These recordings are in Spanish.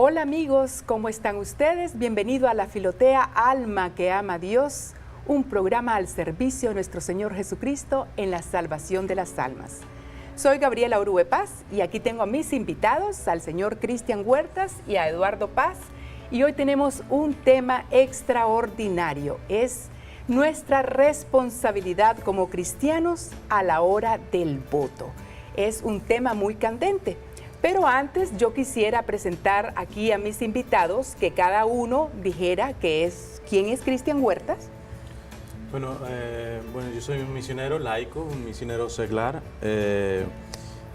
Hola amigos, ¿cómo están ustedes? Bienvenido a la Filotea Alma que ama a Dios, un programa al servicio de nuestro Señor Jesucristo en la salvación de las almas. Soy Gabriela Orue Paz y aquí tengo a mis invitados, al señor Cristian Huertas y a Eduardo Paz. Y hoy tenemos un tema extraordinario, es nuestra responsabilidad como cristianos a la hora del voto. Es un tema muy candente. Pero antes yo quisiera presentar aquí a mis invitados, que cada uno dijera quién es Cristian Huertas. Bueno, yo soy un misionero laico, un misionero seglar,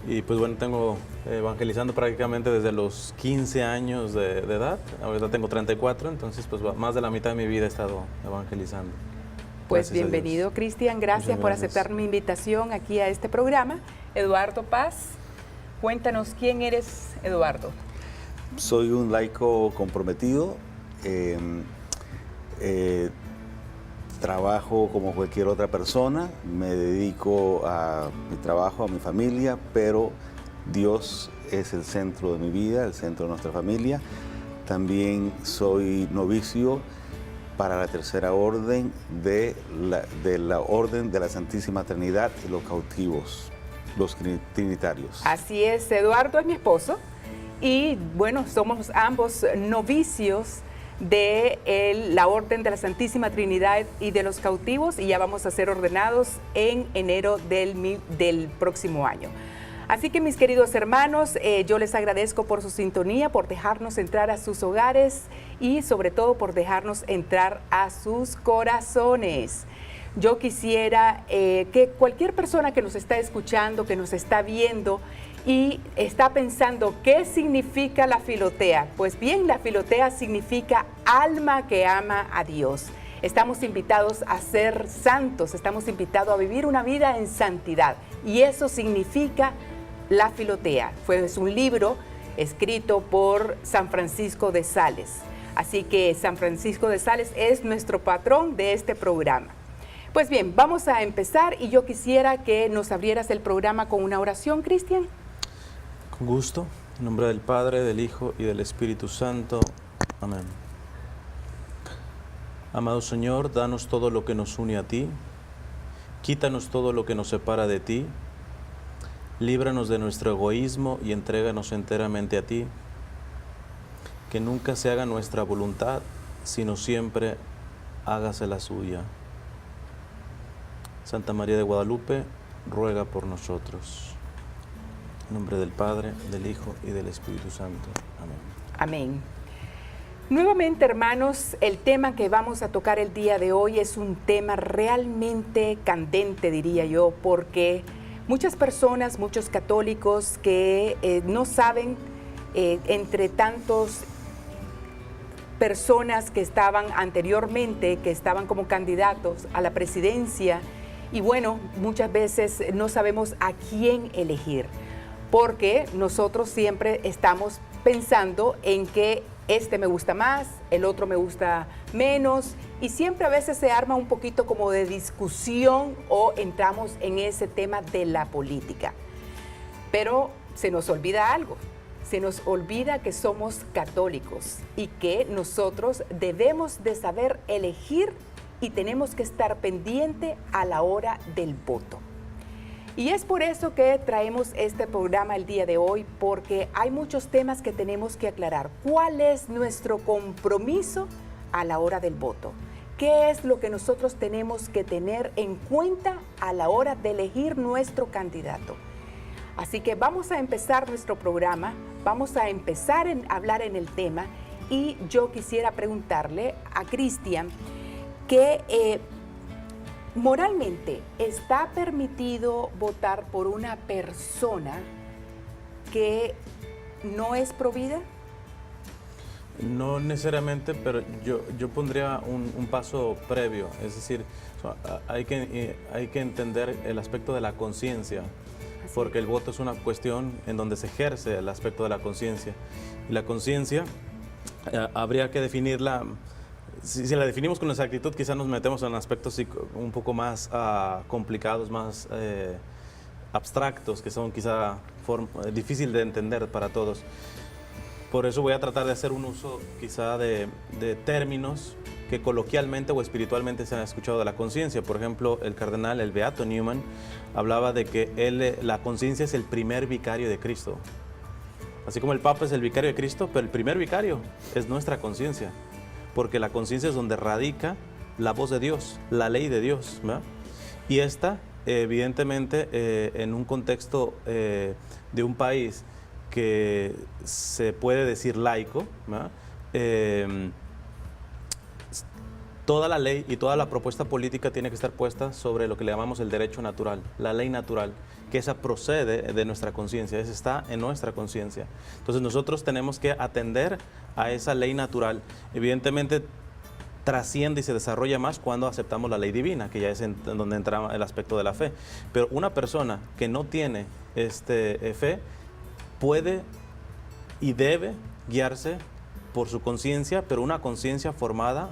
y pues bueno, tengo evangelizando prácticamente desde los 15 años de edad. Ahorita tengo 34, entonces pues más de la mitad de mi vida he estado evangelizando. Pues bienvenido, Cristian, gracias por aceptar mi invitación aquí a este programa. Eduardo Paz. Cuéntanos, ¿quién eres, Eduardo? Soy un laico comprometido, trabajo como cualquier otra persona, me dedico a mi trabajo, a mi familia, pero Dios es el centro de mi vida, el centro de nuestra familia. También soy novicio para la tercera orden de la Orden de la Santísima Trinidad y los cautivos, los trinitarios. Así es, Eduardo es mi esposo y bueno, somos ambos novicios de la Orden de la Santísima Trinidad y de los cautivos y ya vamos a ser ordenados en enero del próximo año. Así que mis queridos hermanos, yo les agradezco por su sintonía, por dejarnos entrar a sus hogares y sobre todo por dejarnos entrar a sus corazones. Yo quisiera que cualquier persona que nos está escuchando, que nos está viendo y está pensando qué significa la Filotea. Pues bien, la Filotea significa alma que ama a Dios. Estamos invitados a ser santos, estamos invitados a vivir una vida en santidad y eso significa la Filotea. Es un libro escrito por San Francisco de Sales. Así que San Francisco de Sales es nuestro patrón de este programa. Pues bien, vamos a empezar y yo quisiera que nos abrieras el programa con una oración, Cristian. Con gusto, en nombre del Padre, del Hijo y del Espíritu Santo. Amén. Amado Señor, danos todo lo que nos une a ti, quítanos todo lo que nos separa de ti, líbranos de nuestro egoísmo y entréganos enteramente a ti. Que nunca se haga nuestra voluntad, sino siempre hágase la suya. Santa María de Guadalupe, ruega por nosotros. En nombre del Padre, del Hijo y del Espíritu Santo. Amén. Amén. Nuevamente, hermanos, el tema que vamos a tocar el día de hoy es un tema realmente candente, diría yo, porque muchas personas, muchos católicos que no saben, entre tantos personas que estaban anteriormente, que estaban como candidatos a la presidencia, y bueno, muchas veces no sabemos a quién elegir, porque nosotros siempre estamos pensando en que este me gusta más, el otro me gusta menos, y siempre a veces se arma un poquito como de discusión o entramos en ese tema de la política. Pero se nos olvida algo, se nos olvida que somos católicos y que nosotros debemos de saber elegir y tenemos que estar pendiente a la hora del voto. Y es por eso que traemos este programa el día de hoy, porque hay muchos temas que tenemos que aclarar. ¿Cuál es nuestro compromiso a la hora del voto? ¿Qué es lo que nosotros tenemos que tener en cuenta a la hora de elegir nuestro candidato? Así que vamos a empezar nuestro programa, vamos a empezar a hablar en el tema y yo quisiera preguntarle a Cristian que moralmente está permitido votar por una persona que no es provida. No necesariamente, pero yo pondría un paso previo, es decir, hay que entender el aspecto de la conciencia, porque el voto es una cuestión en donde se ejerce el aspecto de la conciencia. Y la conciencia habría que definirla. Si la definimos con exactitud, quizás nos metemos en aspectos un poco más complicados, más abstractos, que son quizá difícil de entender para todos. Por eso voy a tratar de hacer un uso quizá de términos que coloquialmente o espiritualmente se han escuchado de la conciencia. Por ejemplo, el cardenal, el beato Newman, hablaba de que la conciencia es el primer vicario de Cristo. Así como el Papa es el vicario de Cristo, pero el primer vicario es nuestra conciencia, porque la conciencia es donde radica la voz de Dios, la ley de Dios, ¿verdad? Y esta, evidentemente, en un contexto de un país que se puede decir laico, ¿verdad? Toda la ley y toda la propuesta política tiene que estar puesta sobre lo que le llamamos el derecho natural, la ley natural, que esa procede de nuestra conciencia, esa está en nuestra conciencia. Entonces nosotros tenemos que atender a esa ley natural. Evidentemente trasciende y se desarrolla más cuando aceptamos la ley divina, que ya es en donde entra el aspecto de la fe. Pero una persona que no tiene fe puede y debe guiarse por su conciencia, pero una conciencia formada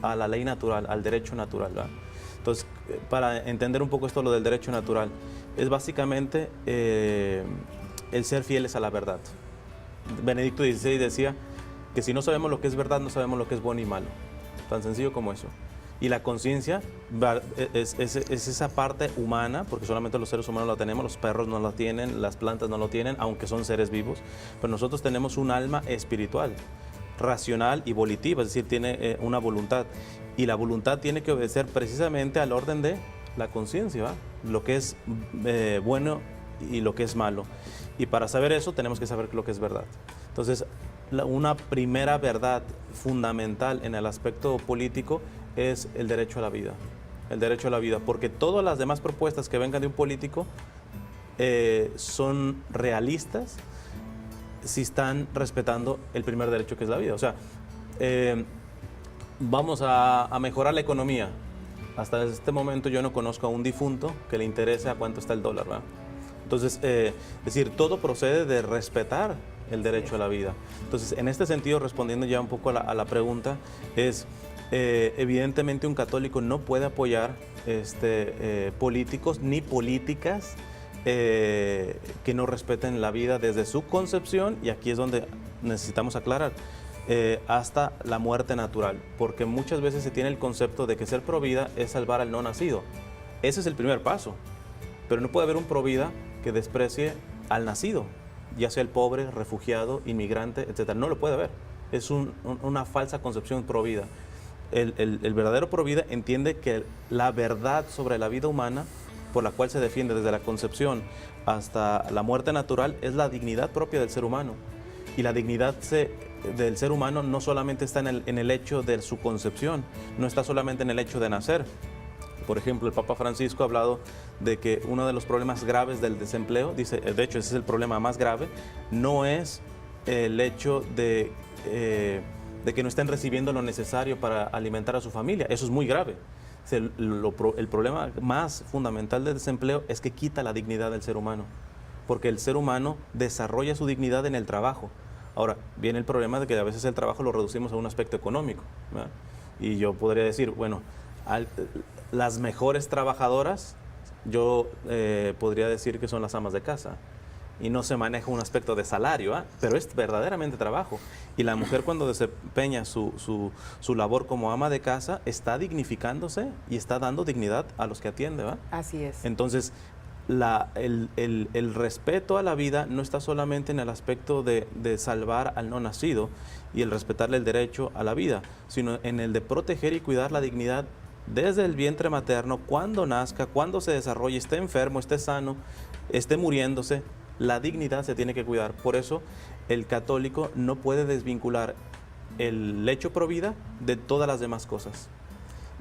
a la ley natural, al derecho natural, ¿verdad? Entonces, para entender un poco esto, lo del derecho natural, es básicamente el ser fieles a la verdad. Benedicto XVI decía que si no sabemos lo que es verdad, no sabemos lo que es bueno y malo. Tan sencillo como eso. Y la conciencia es esa parte humana, porque solamente los seres humanos la tenemos, los perros no la tienen, las plantas no lo tienen, aunque son seres vivos, pero nosotros tenemos un alma espiritual, racional y volitiva, es decir, tiene una voluntad, y la voluntad tiene que obedecer precisamente al orden de la conciencia, ¿va? Lo que es bueno y lo que es malo, y para saber eso tenemos que saber lo que es verdad. Entonces, una primera verdad fundamental en el aspecto político es el derecho a la vida, porque todas las demás propuestas que vengan de un político son realistas si están respetando el primer derecho, que es la vida. O sea, vamos a mejorar la economía. Hasta este momento yo no conozco a un difunto que le interese a cuánto está el dólar, ¿verdad? Entonces, es decir, todo procede de respetar el derecho a la vida. Entonces, en este sentido, respondiendo ya un poco a la pregunta, es evidentemente un católico no puede apoyar políticos ni políticas que no respeten la vida desde su concepción, y aquí es donde necesitamos aclarar, hasta la muerte natural, porque muchas veces se tiene el concepto de que ser provida es salvar al no nacido. Ese es el primer paso, pero no puede haber un provida que desprecie al nacido, ya sea el pobre, refugiado, inmigrante, etc. No lo puede haber, es una falsa concepción provida. El verdadero provida entiende que la verdad sobre la vida humana, por la cual se defiende desde la concepción hasta la muerte natural, es la dignidad propia del ser humano. Y la dignidad del ser humano no solamente está en el hecho de su concepción, no está solamente en el hecho de nacer. Por ejemplo, el Papa Francisco ha hablado de que uno de los problemas graves del desempleo, dice, de hecho ese es el problema más grave, no es el hecho de que no estén recibiendo lo necesario para alimentar a su familia, eso es muy grave. El problema más fundamental del desempleo es que quita la dignidad del ser humano, porque el ser humano desarrolla su dignidad en el trabajo. Ahora, viene el problema de que a veces el trabajo lo reducimos a un aspecto económico, ¿verdad? Y yo podría decir, bueno, las mejores trabajadoras, yo podría decir que son las amas de casa, y no se maneja un aspecto de salario, ¿eh? Pero es verdaderamente trabajo. Y la mujer, cuando desempeña su labor como ama de casa, está dignificándose y está dando dignidad a los que atiende, ¿va? Así es. Entonces, el respeto a la vida no está solamente en el aspecto de salvar al no nacido y el respetarle el derecho a la vida, sino en el de proteger y cuidar la dignidad desde el vientre materno, cuando nazca, cuando se desarrolle, esté enfermo, esté sano, esté muriéndose. La dignidad se tiene que cuidar. Por eso el católico no puede desvincular el hecho pro vida de todas las demás cosas.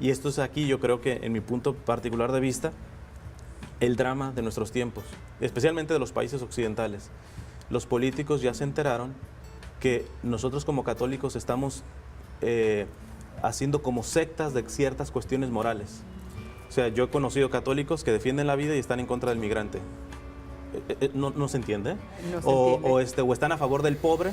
Y esto es aquí, yo creo que en mi punto particular de vista, el drama de nuestros tiempos, especialmente de los países occidentales. Los políticos ya se enteraron que nosotros como católicos estamos haciendo como sectas de ciertas cuestiones morales. O sea, yo he conocido católicos que defienden la vida y están en contra del migrante. No se entiende. No se entiende. O están a favor del pobre,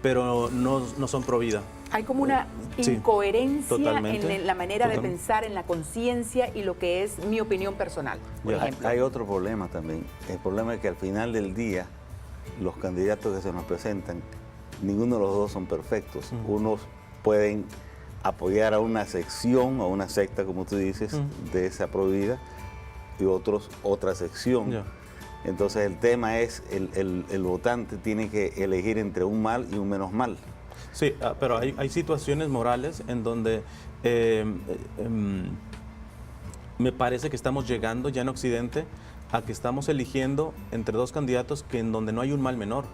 pero no son pro vida. Hay como una incoherencia en la manera de Totalmente. pensar, en la conciencia y lo que es mi opinión personal, por ejemplo. Hay otro problema también. El problema es que al final del día, los candidatos que se nos presentan ninguno de los dos son perfectos. Unos pueden apoyar a una sección, a una secta, como tú dices, de esa prohibida, y otros otra sección. Entonces el tema es, el votante tiene que elegir entre un mal y un menos mal. Sí, pero hay situaciones morales en donde me parece que estamos llegando ya en Occidente a que estamos eligiendo entre dos candidatos que en donde no hay un mal menor.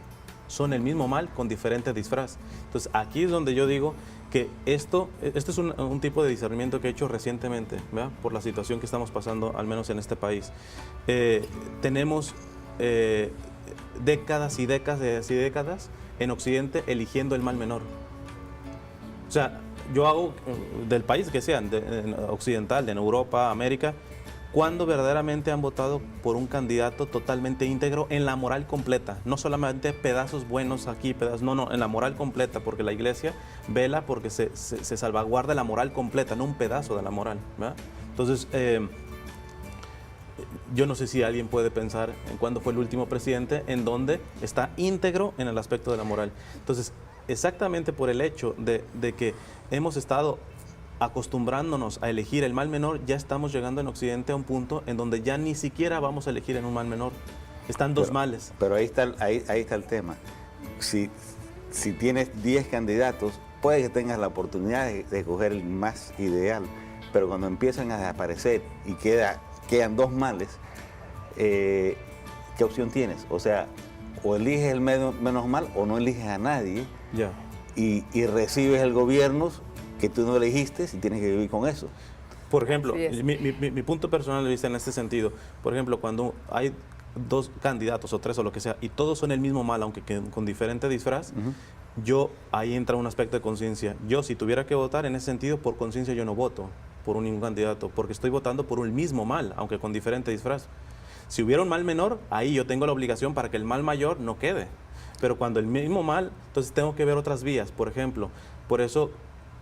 Son el mismo mal con diferente disfraz. Entonces aquí es donde yo digo que esto es un tipo de discernimiento que he hecho recientemente, ¿verdad? Por la situación que estamos pasando, al menos en este país. Tenemos décadas y décadas y décadas en Occidente eligiendo el mal menor. O sea, yo hago del país que sean, occidental, de Europa, América, cuando verdaderamente han votado por un candidato totalmente íntegro en la moral completa, no solamente pedazos buenos aquí, pedazos, no, en la moral completa, porque la iglesia vela porque se salvaguarda la moral completa, no un pedazo de la moral, ¿verdad? Entonces, yo no sé si alguien puede pensar en cuándo fue el último presidente en donde está íntegro en el aspecto de la moral. Entonces, exactamente por el hecho de que hemos estado acostumbrándonos a elegir el mal menor, ya estamos llegando en Occidente a un punto en donde ya ni siquiera vamos a elegir en un mal menor. Están dos males. Pero ahí está el tema. Si tienes 10 candidatos, puede que tengas la oportunidad de escoger el más ideal, pero cuando empiezan a desaparecer y quedan dos males, ¿qué opción tienes? O sea, o eliges el menos mal o no eliges a nadie y recibes el gobierno que tú no elegiste y tienes que vivir con eso. Por ejemplo, mi punto personal de vista en este sentido, por ejemplo, cuando hay dos candidatos o tres o lo que sea y todos son el mismo mal, aunque con diferente disfraz, ahí entra un aspecto de conciencia. Yo, si tuviera que votar en ese sentido, por conciencia yo no voto por ningún candidato, porque estoy votando por un mismo mal, aunque con diferente disfraz. Si hubiera un mal menor, ahí yo tengo la obligación para que el mal mayor no quede. Pero cuando el mismo mal, entonces tengo que ver otras vías. Por ejemplo, por eso,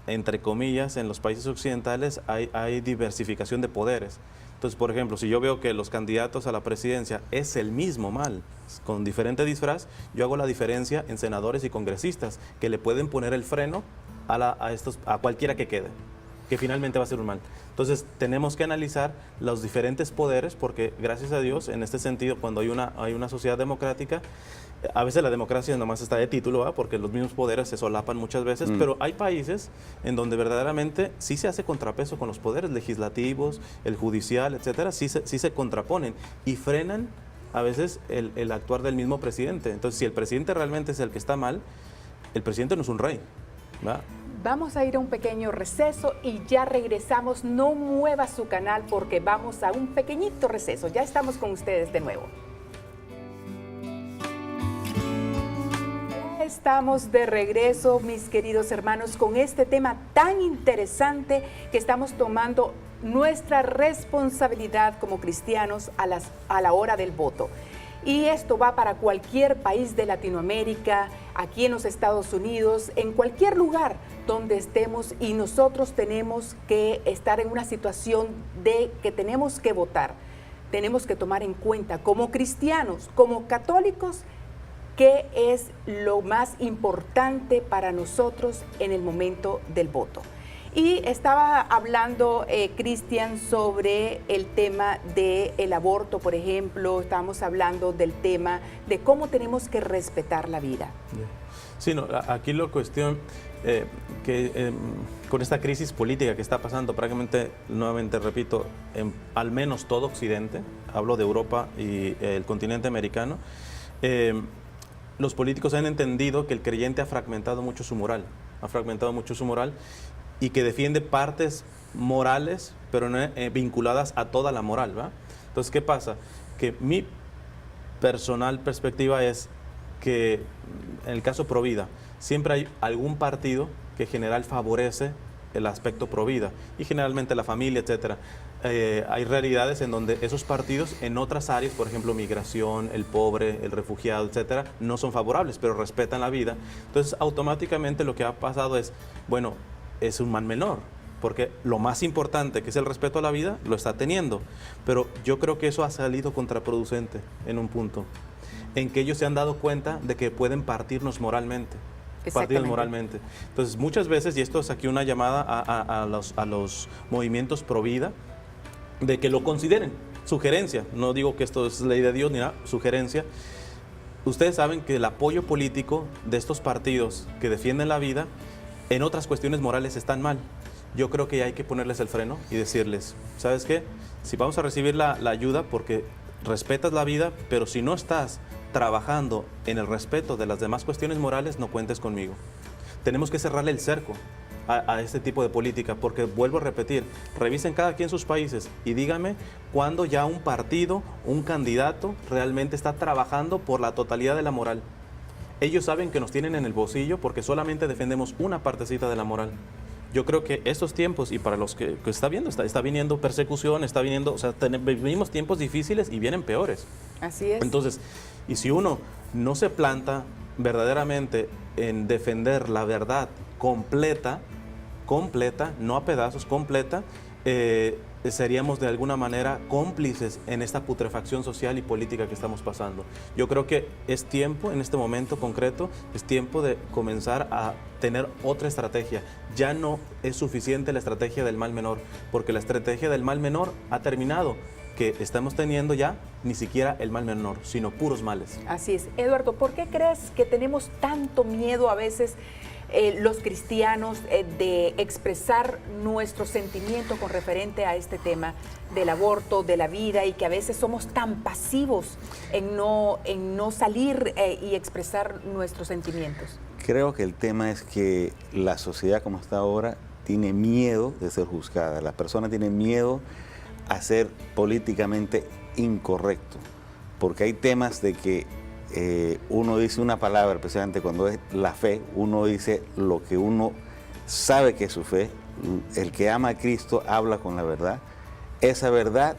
entre comillas, en los países occidentales hay diversificación de poderes. Entonces, por ejemplo, si yo veo que los candidatos a la presidencia es el mismo mal, con diferente disfraz, yo hago la diferencia en senadores y congresistas, que le pueden poner el freno a cualquiera que quede, que finalmente va a ser un mal. Entonces, tenemos que analizar los diferentes poderes, porque gracias a Dios, en este sentido, cuando hay una sociedad democrática, a veces la democracia nomás está de título, ¿verdad? Porque los mismos poderes se solapan muchas veces, pero hay países en donde verdaderamente sí se hace contrapeso con los poderes legislativos, el judicial, etcétera, sí se contraponen y frenan a veces el actuar del mismo presidente. Entonces, si el presidente realmente es el que está mal, el presidente no es un rey, ¿verdad? Vamos a ir a un pequeño receso y ya regresamos. No mueva su canal porque vamos a un pequeñito receso. Ya estamos con ustedes de nuevo. Estamos de regreso, mis queridos hermanos, con este tema tan interesante que estamos tomando nuestra responsabilidad como cristianos a la hora del voto. Y esto va para cualquier país de Latinoamérica, aquí en los Estados Unidos, en cualquier lugar donde estemos, y nosotros tenemos que estar en una situación de que tenemos que votar. Tenemos que tomar en cuenta como cristianos, como católicos, qué es lo más importante para nosotros en el momento del voto. Y estaba hablando, Cristian, sobre el tema del aborto, por ejemplo. Estábamos hablando del tema de cómo tenemos que respetar la vida. Sí, no, aquí la cuestión con esta crisis política que está pasando prácticamente, nuevamente repito, en al menos todo Occidente, hablo de Europa y el continente americano, los políticos han entendido que el creyente ha fragmentado mucho su moral, y que defiende partes morales, pero no vinculadas a toda la moral, ¿verdad? Entonces, ¿qué pasa? Que mi personal perspectiva es que en el caso pro vida, siempre hay algún partido que en general favorece el aspecto pro vida, y generalmente la familia, etcétera. Hay realidades en donde esos partidos en otras áreas, por ejemplo migración, el pobre, el refugiado, etcétera, no son favorables, pero respetan la vida. Entonces automáticamente lo que ha pasado es, bueno, es un mal menor, porque lo más importante, que es el respeto a la vida, lo está teniendo. Pero yo creo que eso ha salido contraproducente en un punto, en que ellos se han dado cuenta de que pueden partirnos moralmente. partidos moralmente. Entonces, muchas veces, y esto es aquí una llamada a los movimientos pro vida, de que lo consideren, sugerencia, no digo que esto es ley de Dios ni nada, sugerencia. Ustedes saben que el apoyo político de estos partidos que defienden la vida en otras cuestiones morales están mal. Yo creo que hay que ponerles el freno y decirles, ¿sabes qué? Si vamos a recibir la ayuda porque respetas la vida, pero si no estás trabajando en el respeto de las demás cuestiones morales, no cuentes conmigo. Tenemos que cerrarle el cerco a este tipo de política, porque vuelvo a repetir, revisen cada quien sus países y díganme cuándo ya un partido, un candidato realmente está trabajando por la totalidad de la moral. Ellos saben que nos tienen en el bolsillo porque solamente defendemos una partecita de la moral. Yo creo que estos tiempos, y para los que está viendo, está viniendo persecución, está viniendo, o sea, vivimos tiempos difíciles y vienen peores. Así es. Entonces, y si uno no se planta verdaderamente en defender la verdad completa, no a pedazos, completa, seríamos de alguna manera cómplices en esta putrefacción social y política que estamos pasando. Yo creo que es tiempo, en este momento concreto, es tiempo de comenzar a tener otra estrategia. Ya no es suficiente la estrategia del mal menor, porque la estrategia del mal menor ha terminado, que estamos teniendo ya ni siquiera el mal menor, sino puros males. Así es. Eduardo, ¿por qué crees que tenemos tanto miedo a veces los cristianos de expresar nuestro sentimiento con referente a este tema del aborto, de la vida, y que a veces somos tan pasivos en no salir y expresar nuestros sentimientos? Creo que el tema es que la sociedad como está ahora tiene miedo de ser juzgada. Las personas tienen miedo a ser políticamente incorrecto, porque hay temas de que uno dice una palabra, especialmente cuando es la fe, uno dice lo que uno sabe que es su fe. El que ama a Cristo habla con la verdad. Esa verdad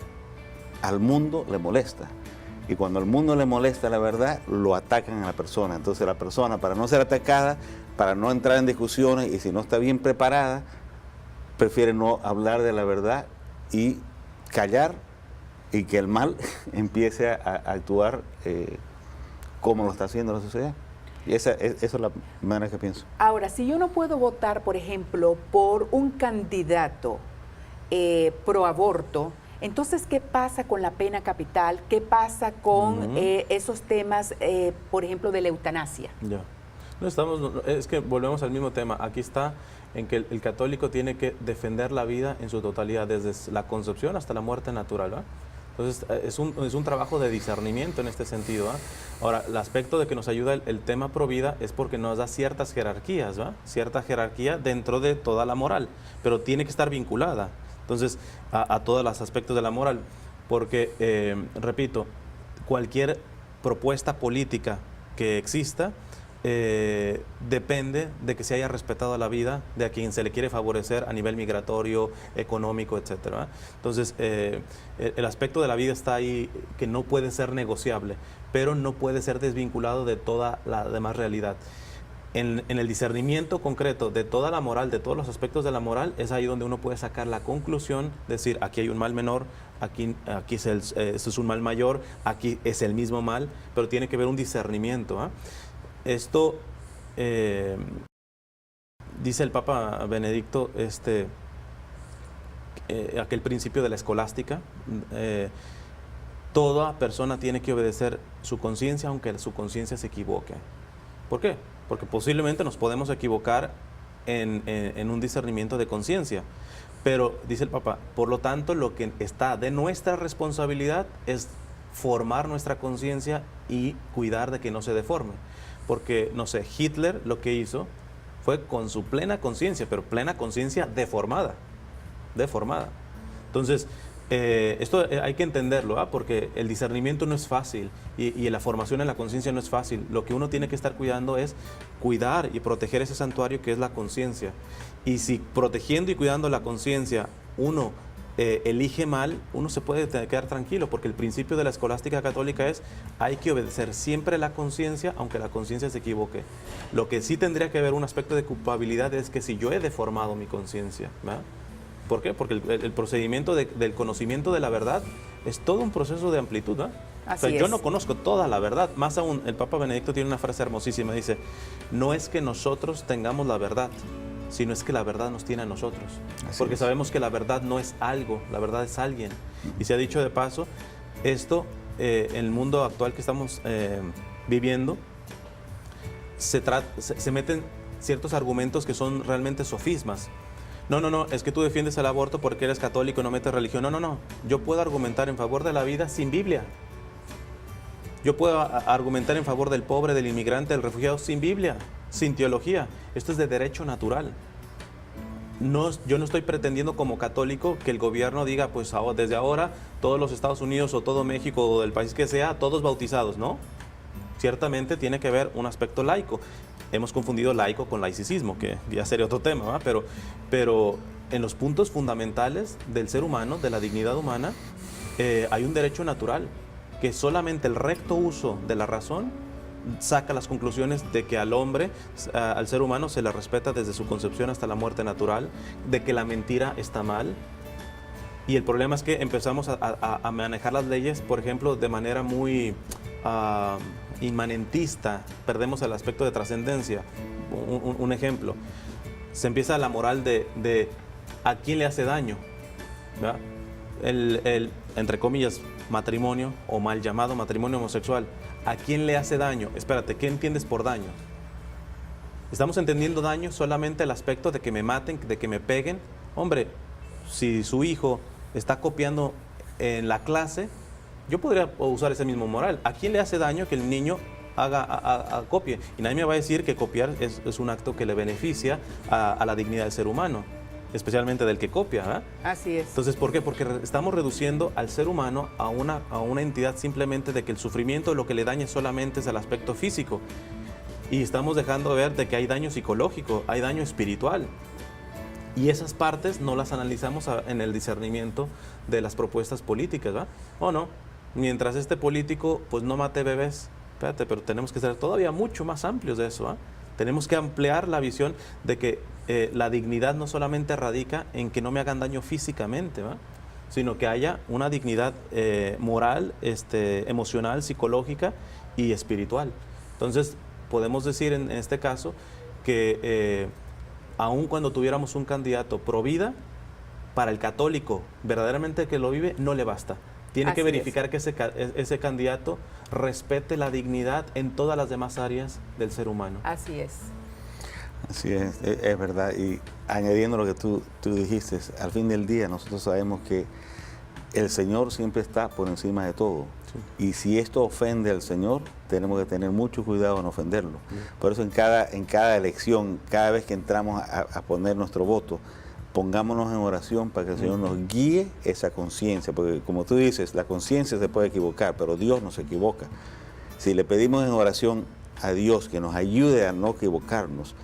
al mundo le molesta, y cuando al mundo le molesta la verdad, lo atacan a la persona. Entonces la persona, para no ser atacada, para no entrar en discusiones, y si no está bien preparada, prefiere no hablar de la verdad y callar, y que el mal empiece a actuar como lo está haciendo la sociedad. Y esa es la manera que pienso. Ahora, si yo no puedo votar, por ejemplo, por un candidato pro aborto, entonces, ¿qué pasa con la pena capital? ¿Qué pasa con esos temas, por ejemplo, de la eutanasia? Ya. Es que volvemos al mismo tema. Aquí está en que el católico tiene que defender la vida en su totalidad, desde la concepción hasta la muerte natural, ¿va? Entonces, es un trabajo de discernimiento en este sentido, ¿va? Ahora, el aspecto de que nos ayuda el tema pro vida es porque nos da ciertas jerarquías, ¿va? Cierta jerarquía dentro de toda la moral, pero tiene que estar vinculada, entonces, a todos los aspectos de la moral, porque, repito, cualquier propuesta política que exista depende de que se haya respetado la vida de a quien se le quiere favorecer a nivel migratorio, económico, etcétera. Entonces, el aspecto de la vida está ahí, que no puede ser negociable, pero no puede ser desvinculado de toda la demás realidad. En el discernimiento concreto de toda la moral, de todos los aspectos de la moral, es ahí donde uno puede sacar la conclusión, decir, aquí hay un mal menor, aquí es un mal mayor, aquí es el mismo mal, pero tiene que haber un discernimiento, ¿eh? Esto, dice el Papa Benedicto, aquel principio de la escolástica, toda persona tiene que obedecer su conciencia, aunque su conciencia se equivoque. ¿Por qué? Porque posiblemente nos podemos equivocar en un discernimiento de conciencia. Pero, dice el Papa, por lo tanto, lo que está de nuestra responsabilidad es formar nuestra conciencia y cuidar de que no se deforme. Porque, no sé, Hitler lo que hizo fue con su plena conciencia, pero plena conciencia deformada. Entonces, esto hay que entenderlo, ¿ah? Porque el discernimiento no es fácil y la formación en la conciencia no es fácil. Lo que uno tiene que estar cuidando es cuidar y proteger ese santuario que es la conciencia. Y si protegiendo y cuidando la conciencia uno elige mal, uno se puede quedar tranquilo, porque el principio de la escolástica católica es: hay que obedecer siempre la conciencia, aunque la conciencia se equivoque. Lo que sí tendría que haber un aspecto de culpabilidad es que si yo he deformado mi conciencia, ¿verdad? ¿Por qué? Porque el procedimiento del conocimiento de la verdad es todo un proceso de amplitud, ¿verdad? Así o sea, yo es. no conozco toda la verdad. Más aún, el Papa Benedicto tiene una frase hermosísima. Dice, no es que nosotros tengamos la verdad, sino es que la verdad nos tiene a nosotros. Así Porque es. sabemos que la verdad no es algo, la verdad es alguien. Y se ha dicho de paso, esto, en el mundo actual que estamos viviendo, se meten ciertos argumentos que son realmente sofismas. No, es que tú defiendes el aborto porque eres católico y no metes religión. No. Yo puedo argumentar en favor de la vida sin Biblia. Yo puedo argumentar en favor del pobre, del inmigrante, del refugiado sin Biblia, sin teología. Esto es de derecho natural. Yo no estoy pretendiendo como católico que el gobierno diga, pues desde ahora todos los Estados Unidos o todo México o del país que sea, todos bautizados, ¿no? Ciertamente tiene que haber un aspecto laico. Hemos confundido laico con laicismo, que ya sería otro tema, ¿va? Pero en los puntos fundamentales del ser humano, de la dignidad humana, hay un derecho natural, que solamente el recto uso de la razón saca las conclusiones de que al hombre, al ser humano, se le respeta desde su concepción hasta la muerte natural, de que la mentira está mal. Y el problema es que empezamos a manejar las leyes, por ejemplo, de manera muy inmanentista, perdemos el aspecto de trascendencia. Un ejemplo, se empieza la moral de a quién le hace daño, ¿verdad? El, entre comillas, matrimonio o mal llamado matrimonio homosexual. ¿A quién le hace daño? Espérate, ¿qué entiendes por daño? ¿Estamos entendiendo daño solamente el aspecto de que me maten, de que me peguen? Hombre, si su hijo está copiando en la clase, yo podría usar ese mismo moral. ¿A quién le hace daño que el niño copie? Y nadie me va a decir que copiar es un acto que le beneficia a la dignidad del ser humano, especialmente del que copia, ¿verdad? Así es. Entonces, ¿por qué? Porque estamos reduciendo al ser humano a una entidad simplemente de que el sufrimiento lo que le daña solamente es el aspecto físico. Y estamos dejando de ver de que hay daño psicológico, hay daño espiritual. Y esas partes no las analizamos en el discernimiento de las propuestas políticas, ¿va? ¿O no? Mientras este político pues no mate bebés, espérate, pero tenemos que ser todavía mucho más amplios de eso, ¿va? Tenemos que ampliar la visión de que la dignidad no solamente radica en que no me hagan daño físicamente, ¿va? Sino que haya una dignidad moral, emocional, psicológica y espiritual. Entonces, podemos decir en este caso que aun cuando tuviéramos un candidato pro vida, para el católico verdaderamente que lo vive, no le basta. Tiene que verificar que ese candidato respete la dignidad en todas las demás áreas del ser humano. Así es. Así es verdad. Y añadiendo lo que tú dijiste, al fin del día nosotros sabemos que el Señor siempre está por encima de todo. Sí. Y si esto ofende al Señor, tenemos que tener mucho cuidado en ofenderlo. Sí. Por eso en cada elección, cada vez que entramos a poner nuestro voto, pongámonos en oración para que el Señor nos guíe esa conciencia, porque como tú dices, la conciencia se puede equivocar, pero Dios no se equivoca. Si le pedimos en oración a Dios que nos ayude a no equivocarnos,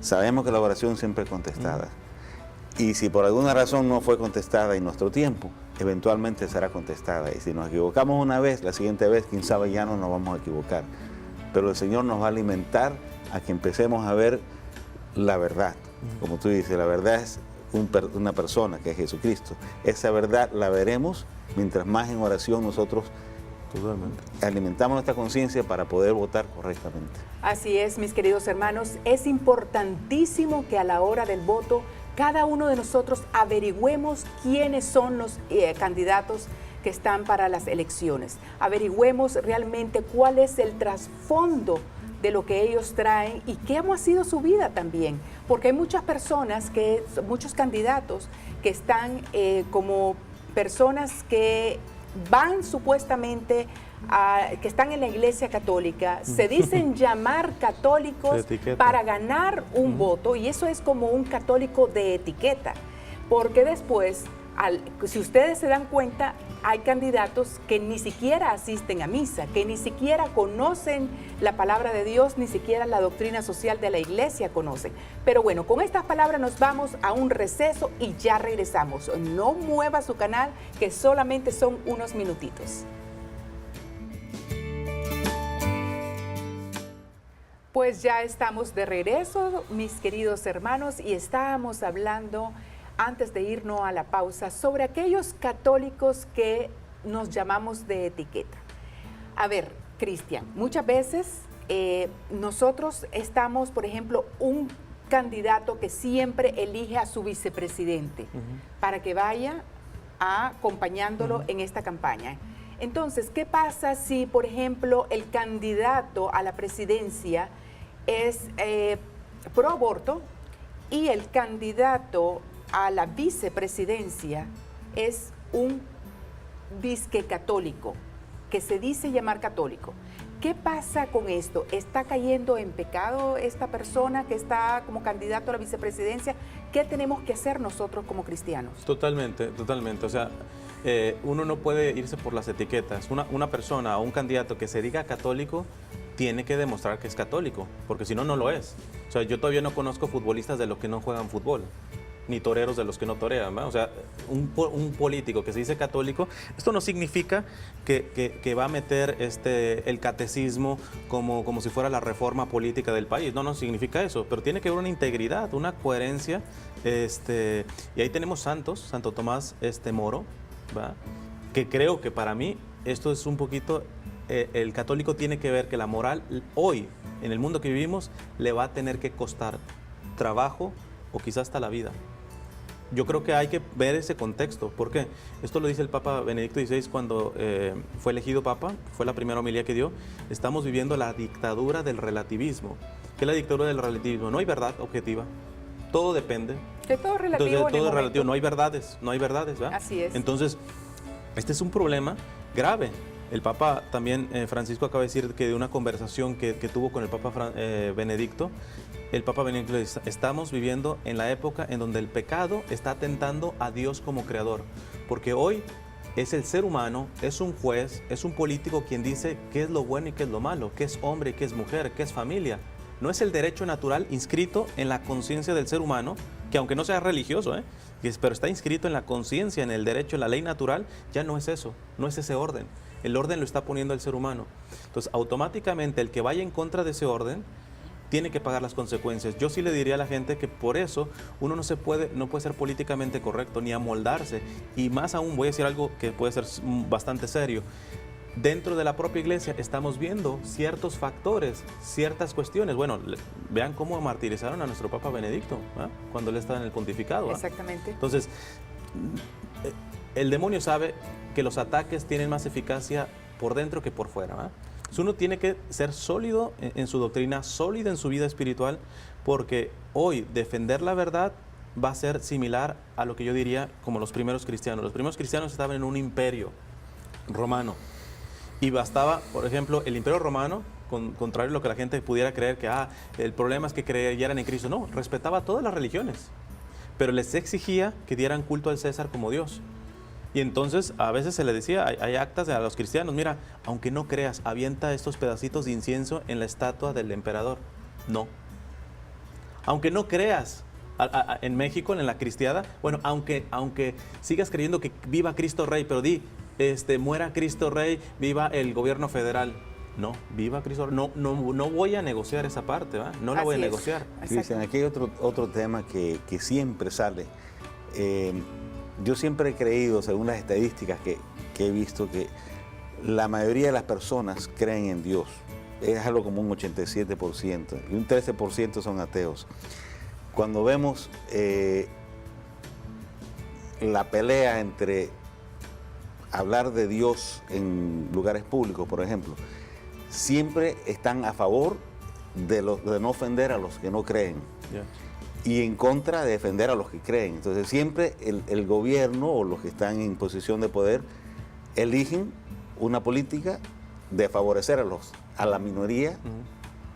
sabemos que la oración siempre es contestada. Y si por alguna razón no fue contestada en nuestro tiempo, eventualmente será contestada. Y si nos equivocamos una vez, la siguiente vez, quién sabe, ya no nos vamos a equivocar. Pero el Señor nos va a alimentar a que empecemos a ver la verdad. Como tú dices, la verdad es una persona, que es Jesucristo. Esa verdad la veremos mientras más en oración nosotros alimentamos nuestra conciencia para poder votar correctamente. Así es, mis queridos hermanos, es importantísimo que a la hora del voto cada uno de nosotros averigüemos quiénes son los candidatos que están para las elecciones. Averigüemos realmente cuál es el trasfondo de lo que ellos traen y cómo ha sido su vida también. Porque hay muchas personas, muchos candidatos que están como personas que van supuestamente que están en la Iglesia Católica, se dicen llamar católicos para ganar un voto, y eso es como un católico de etiqueta, porque después, si ustedes se dan cuenta, hay candidatos que ni siquiera asisten a misa, que ni siquiera conocen la palabra de Dios, ni siquiera la doctrina social de la Iglesia conocen. Pero bueno, con estas palabras nos vamos a un receso y ya regresamos. No mueva su canal, que solamente son unos minutitos. Pues ya estamos de regreso, mis queridos hermanos, y estábamos hablando antes de irnos a la pausa sobre aquellos católicos que nos llamamos de etiqueta. A ver, Cristian, muchas veces nosotros estamos, por ejemplo, un candidato que siempre elige a su vicepresidente para que vaya acompañándolo en esta campaña. Entonces, ¿qué pasa si, por ejemplo, el candidato a la presidencia es pro aborto y el candidato a la vicepresidencia es un disque católico, que se dice llamar católico? ¿Qué pasa con esto? ¿Está cayendo en pecado esta persona que está como candidato a la vicepresidencia? ¿Qué tenemos que hacer nosotros como cristianos? Totalmente, totalmente. O sea, uno no puede irse por las etiquetas. Una persona o un candidato que se diga católico tiene que demostrar que es católico, porque si no, no lo es. O sea, yo todavía no conozco futbolistas de los que no juegan fútbol, ni toreros de los que no torean, ¿verdad? O sea, un político que se dice católico, esto no significa que va a meter el catecismo como si fuera la reforma política del país. No significa eso, pero tiene que haber una integridad, una coherencia. Y ahí tenemos santos, Santo Tomás Moro, ¿verdad? Que creo que para mí esto es un poquito, el católico tiene que ver que la moral hoy, en el mundo que vivimos, le va a tener que costar trabajo o quizás hasta la vida. Yo creo que hay que ver ese contexto. ¿Por qué? Esto lo dice el Papa Benedicto XVI cuando fue elegido Papa, fue la primera homilía que dio. Estamos viviendo la dictadura del relativismo. ¿Qué es la dictadura del relativismo? No hay verdad objetiva, todo depende. Que todo es relativo. Entonces, todo es relativo, no hay verdades, ¿verdad? Así es. Entonces, este es un problema grave. El Papa también, Francisco, acaba de decir que de una conversación que tuvo con el Papa Benedicto, el Papa Benedicto dice, estamos viviendo en la época en donde el pecado está atentando a Dios como creador, porque hoy es el ser humano, es un juez, es un político quien dice qué es lo bueno y qué es lo malo, qué es hombre y qué es mujer, qué es familia. No es el derecho natural inscrito en la conciencia del ser humano, que aunque no sea religioso, pero está inscrito en la conciencia, en el derecho, en la ley natural, ya no es eso, no es ese orden. El orden lo está poniendo el ser humano. Entonces, automáticamente el que vaya en contra de ese orden tiene que pagar las consecuencias. Yo sí le diría a la gente que por eso uno no puede ser políticamente correcto ni amoldarse. Y más aún, voy a decir algo que puede ser bastante serio. Dentro de la propia iglesia estamos viendo ciertos factores, ciertas cuestiones. Bueno, vean cómo martirizaron a nuestro Papa Benedicto, ¿eh? Cuando él estaba en el pontificado. Exactamente. Entonces, el demonio sabe que los ataques tienen más eficacia por dentro que por fuera, ¿eh? Entonces uno tiene que ser sólido en su doctrina, sólido en su vida espiritual, porque hoy defender la verdad va a ser similar a lo que yo diría como los primeros cristianos. Los primeros cristianos estaban en un imperio romano y bastaba, por ejemplo, el imperio romano, contrario a lo que la gente pudiera creer, que el problema es que creyeran en Cristo. No, respetaba todas las religiones, pero les exigía que dieran culto al César como Dios. Y entonces a veces se le decía, hay actas a los cristianos, mira, aunque no creas, avienta estos pedacitos de incienso en la estatua del emperador. No. Aunque no creas, en México, en la cristiada, bueno, aunque sigas creyendo que viva Cristo Rey, pero muera Cristo Rey, viva el gobierno federal. No, viva Cristo Rey. No voy a negociar esa parte, ¿va? No la voy a negociar. Cristian, aquí hay otro tema que siempre sale. Yo siempre he creído, según las estadísticas que he visto, que la mayoría de las personas creen en Dios. Es algo como un 87%, y un 13% son ateos. Cuando vemos la pelea entre hablar de Dios en lugares públicos, por ejemplo, siempre están a favor de no ofender a los que no creen. Yeah. Y en contra de defender a los que creen. Entonces siempre el gobierno o los que están en posición de poder eligen una política de favorecer a la minoría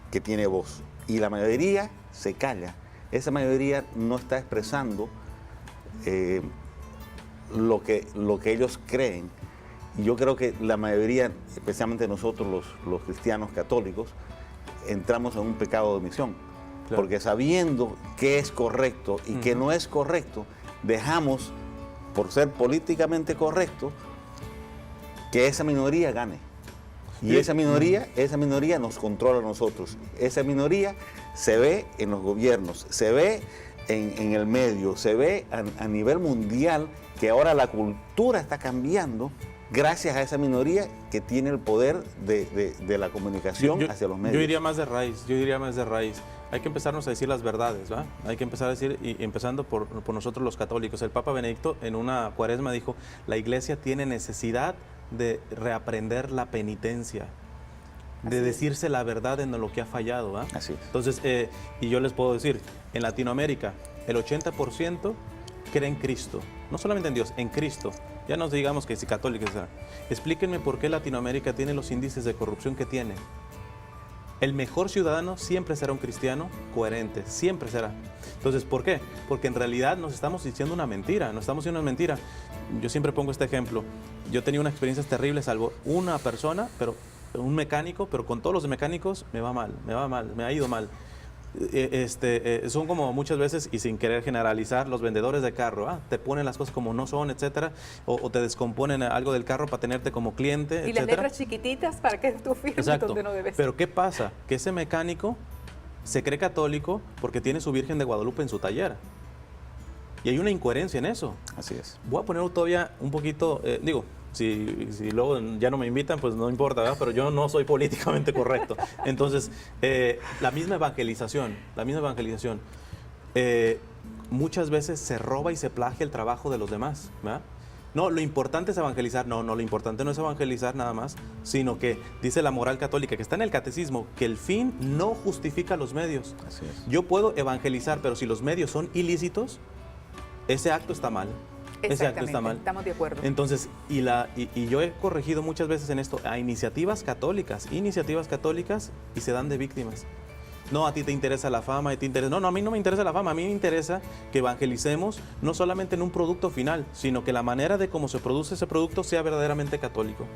que tiene voz. Y la mayoría se calla. Esa mayoría no está expresando lo que ellos creen. Y yo creo que la mayoría, especialmente nosotros los cristianos católicos, entramos en un pecado de omisión. Claro. Porque sabiendo qué es correcto y qué no es correcto, dejamos, por ser políticamente correcto, que esa minoría gane. Y esa minoría nos controla a nosotros. Esa minoría se ve en los gobiernos, se ve en el medio, se ve a nivel mundial, que ahora la cultura está cambiando gracias a esa minoría que tiene el poder de la comunicación hacia los medios. Yo diría más de raíz, Hay que empezarnos a decir las verdades, ¿va? Hay que empezar a decir, y empezando por nosotros los católicos. El Papa Benedicto en una cuaresma dijo, la Iglesia tiene necesidad de reaprender la penitencia, de decirse la verdad en lo que ha fallado, ¿va? Así es. Entonces, y yo les puedo decir, en Latinoamérica, el 80% cree en Cristo, no solamente en Dios, en Cristo. Ya no digamos que si católicos. Explíquenme por qué Latinoamérica tiene los índices de corrupción que tiene. El mejor ciudadano siempre será un cristiano coherente, siempre será. Entonces, ¿por qué? Porque en realidad nos estamos diciendo una mentira, nos estamos diciendo una mentira. Yo siempre pongo este ejemplo. Yo tenía unas experiencias terribles, salvo una persona, pero un mecánico, pero con todos los mecánicos me va mal, me ha ido mal. Son como muchas veces, y sin querer generalizar, los vendedores de carro, te ponen las cosas como no son, etcétera, o te descomponen algo del carro para tenerte como cliente, y etcétera. Las letras chiquititas para que tú firmes donde no debes. Pero ¿qué pasa? Que ese mecánico se cree católico porque tiene su Virgen de Guadalupe en su taller. Y hay una incoherencia en eso. Así es. Voy a poner todavía un poquito, si luego ya no me invitan, pues no importa, ¿verdad? Pero yo no soy políticamente correcto. Entonces, la misma evangelización, muchas veces se roba y se plagia el trabajo de los demás, ¿verdad? No, lo importante es evangelizar. No, lo importante no es evangelizar nada más, sino que dice la moral católica, que está en el catecismo, que el fin no justifica los medios. Así es. Yo puedo evangelizar, pero si los medios son ilícitos, ese acto está mal. Ese acto está mal. Estamos de acuerdo. Entonces, y yo he corregido muchas veces en esto a iniciativas católicas, y se dan de víctimas. No, a ti te interesa la fama, No, a mí no me interesa la fama, a mí me interesa que evangelicemos no solamente en un producto final, sino que la manera de cómo se produce ese producto sea verdaderamente católico.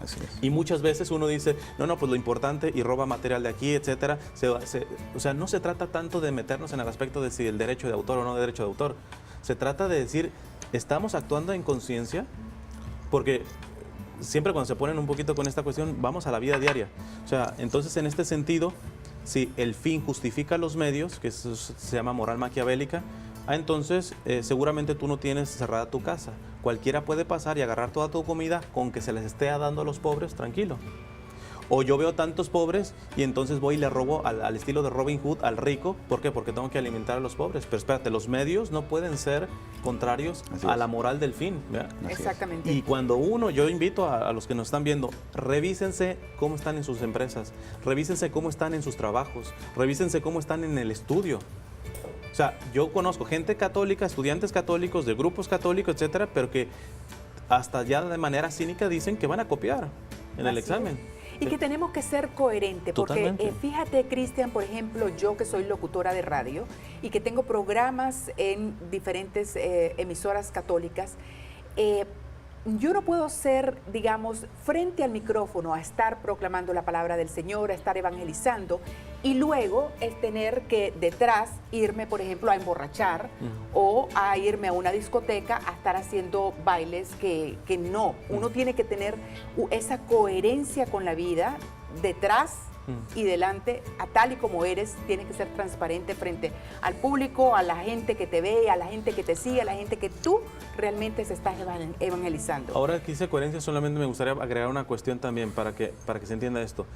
Así es. Y muchas veces uno dice, no, pues lo importante, y roba material de aquí, etcétera. O sea, no se trata tanto de meternos en el aspecto de si el derecho de autor o no derecho de autor. Se trata de decir, ¿estamos actuando en conciencia? Porque siempre cuando se ponen un poquito con esta cuestión, vamos a la vida diaria. O sea, entonces en este sentido, si el fin justifica los medios, que eso se llama moral maquiavélica, entonces seguramente tú no tienes cerrada tu casa. Cualquiera puede pasar y agarrar toda tu comida con que se les esté dando a los pobres, tranquilo. O yo veo tantos pobres y entonces voy y le robo al estilo de Robin Hood al rico. ¿Por qué? Porque tengo que alimentar a los pobres. Pero espérate, los medios no pueden ser contrarios a la moral del fin, ¿verdad? Exactamente. Y cuando yo invito a los que nos están viendo, revísense cómo están en sus empresas, revísense cómo están en sus trabajos, revísense cómo están en el estudio. O sea, yo conozco gente católica, estudiantes católicos, de grupos católicos, etcétera, pero que hasta ya de manera cínica dicen que van a copiar en el examen. Y que tenemos que ser coherentes, porque fíjate, Cristian, por ejemplo, yo que soy locutora de radio y que tengo programas en diferentes emisoras católicas, yo no puedo ser, digamos, frente al micrófono a estar proclamando la palabra del Señor, a estar evangelizando, y luego es tener que detrás irme, por ejemplo, a emborrachar o a irme a una discoteca a estar haciendo bailes que no. Uno tiene que tener esa coherencia con la vida detrás y delante, a tal y como eres, tiene que ser transparente frente al público, a la gente que te ve, a la gente que te sigue, a la gente que tú realmente se estás evangelizando. Ahora que hice coherencia, solamente me gustaría agregar una cuestión también para que se entienda esto.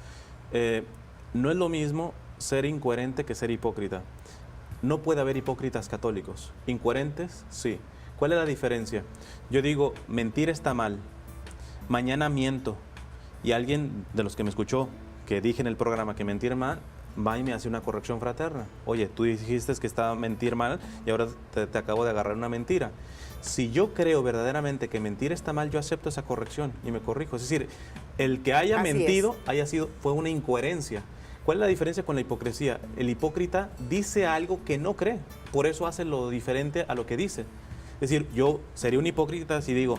No es lo mismo ser incoherente que ser hipócrita. No puede haber hipócritas católicos. Incoherentes, sí. ¿Cuál es la diferencia? Yo digo, mentir está mal. Mañana miento. Y alguien de los que me escuchó, que dije en el programa que mentir mal, va y me hace una corrección fraterna. Oye, tú dijiste que estaba mentir mal y ahora te acabo de agarrar una mentira. Si yo creo verdaderamente que mentir está mal, yo acepto esa corrección y me corrijo. Es decir, el que haya mentido fue una incoherencia. ¿Cuál es la diferencia con la hipocresía? El hipócrita dice algo que no cree, por eso hace lo diferente a lo que dice. Es decir, yo sería un hipócrita si digo,